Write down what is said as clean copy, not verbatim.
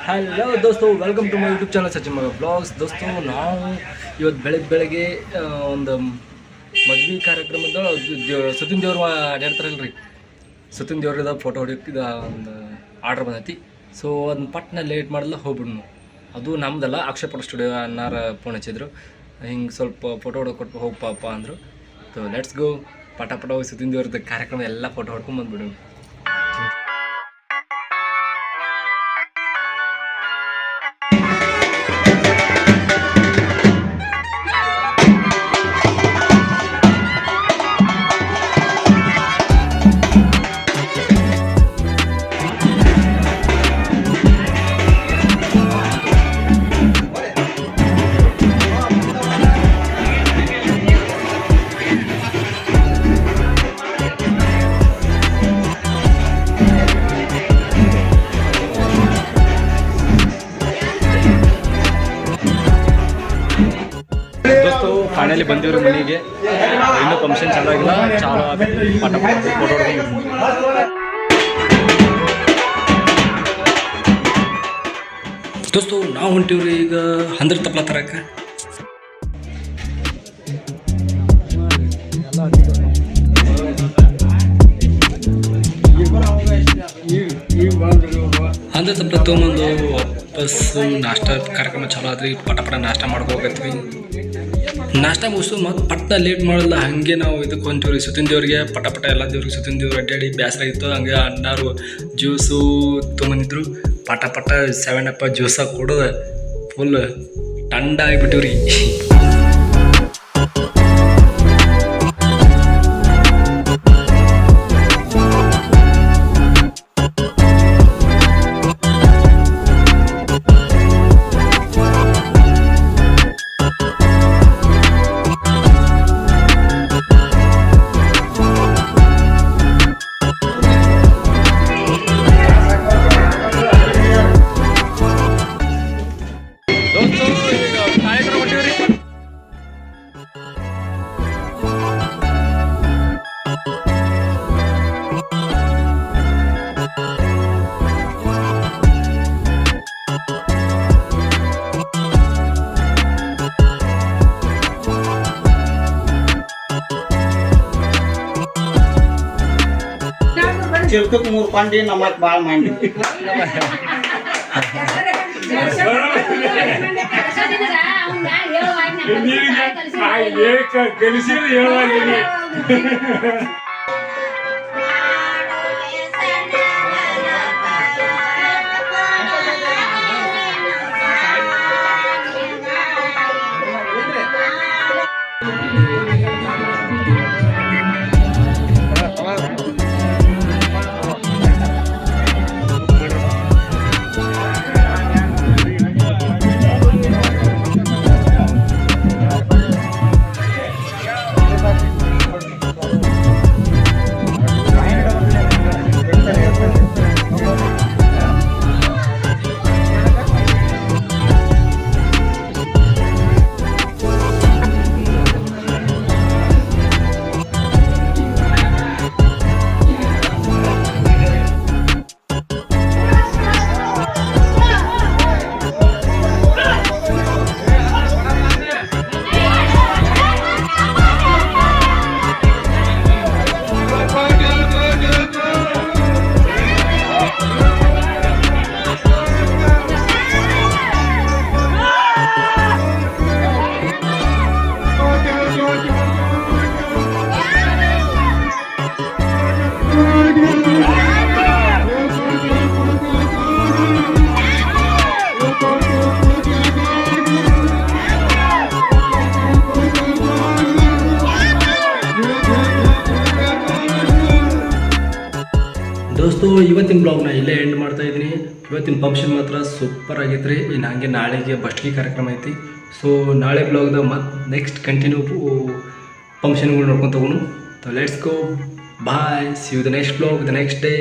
Hello ದೋಸ್ತು, welcome to my YouTube channel Sachin ಮಗ vlogs. ದೋಸ್ತು, ನಾವು ಇವತ್ತು ಬೆಳಗ್ಗೆ ಒಂದು ಮದ್ವೆ ಕಾರ್ಯಕ್ರಮದ ಸತಿನ್ ದೇವ್ರು ಅಡ್ಯಾಡ್ತಾರಲ್ರಿ, ಸತಿನ್ ದೇವ್ರದ ಫೋಟೋ ಹೊಡಿಯೋಕೆ ಒಂದು ಆರ್ಡ್ರ್ ಬಂದೈತಿ. ಸೊ ಅದನ್ನ ಪಟ್ನ ಲೇಟ್ ಮಾಡಲ್ಲ ಹೋಗ್ಬಿಡ್ನು. ಅದು ನಮ್ದಲ್ಲ, ಅಕ್ಷಯ ಫೋಟೋ ಸ್ಟುಡಿಯೋ ಅನ್ನಾರ ಫೋನ್ ಹಚ್ಚಿದ್ರು, ಹಿಂಗೆ ಸ್ವಲ್ಪ ಫೋಟೋ ಹೊಡೋಕೆ ಕೊಟ್ಟು ಹೋಗಪ್ಪ ಅಂದರು. ಸೊ ಲೆಟ್ಸ್ ಗೋ, ಪಟ ಹೋಗಿ ಸತಿನ್ ದೇವ್ರದ ಕಾರ್ಯಕ್ರಮ ಎಲ್ಲ ಫೋಟೋ ಹೊಡ್ಕೊಂಡು ಬಂದ್ಬಿಡು. ದೋಸ್ತು, ಫೈನಲಿ ಬಂದಿವ್ರಿ ಮನೆಗೆ. ಇನ್ನೂ ಫಂಕ್ಷನ್ ಚಾಲೂ ಆಗಿಲ್ಲ, ಚಾಲೂ ಆಗಿ ಫೋಟೋ ದೋಸ್ತು, ನಾವು ಹೊಂಟಿವ್ರಿ ಈಗ ಹಂದ್ರ ತಪ್ಲ ತರಕ್ಕೆ. ಹಂದ್ರ ತಪ್ಲ ತೊಗೊಂಬಂದು ವಾಪಸ್ ನಾಷ್ಟ ಕಾರ್ಯಕ್ರಮ ಚಾಲೂ ಆದ್ರಿ. ಪಟ ನಾಷ್ಟ ಮಾಡ್ಕೋಬೇಕತ್ವಿ. ನಾಷ್ಟ ಮುಗಿಸು ಮತ್ತು ಪಟ್ಟ ಲೇಟ್ ಮಾಡಲ್ಲ, ಹಾಗೆ ನಾವು ಇದಕ್ಕೆ ಹೊಂಟಿವ್ರಿ ಸತಿನ್ ದೇವ್ರಿಗೆ. ಪಟ ಎಲ್ಲ ದೇವ್ರಿಗೆ ಸತಿನ್ ದೇವ್ರು ಅಡ್ಡಾಡಿ ಬೇಸರ ಆಗಿತ್ತು. ಹಂಗೆ ಅಣ್ಣಾರು ಜ್ಯೂಸು ತೊಗೊಂಬಂದಿದ್ರು. ಪಟ 7 ಜ್ಯೂಸ ಕೊಡೋದು ಫುಲ್ ಟಂಡ ಆಗಿಬಿಟ್ಟಿವ್ರಿ. ಚಿಲ್ಕಕ್ಕೆ 3 ಪಾಂಡಿ ನಮ್ಮಕ್ಕೆ ಭಾಳ ಮಾಡಿ ದೋಸ್ತು, ಇವತ್ತಿನ ಬ್ಲಾಗ್ನ ಇಲ್ಲೇ ಎಂಡ್ ಮಾಡ್ತಾ ಇದ್ದೀನಿ. ಇವತ್ತಿನ ಫಂಕ್ಷನ್ ಮಾತ್ರ ಸೂಪರ್ ಆಗೈತೆ ರೀ. ಇನ್ನು ಹಾಗೆ ನಾಳೆಗೆ ಬಸ್ಟ್ಗಿ ಕಾರ್ಯಕ್ರಮ ಐತಿ. ಸೊ ನಾಳೆ ಬ್ಲಾಗ್ದಾಗ ಮತ್ತು ನೆಕ್ಸ್ಟ್ ಕಂಟಿನ್ಯೂ ಫಂಕ್ಷನ್ಗಳು ನೋಡ್ಕೊಂಡು ತಗೋನು. Let's go, bye, see you the next vlog the next day.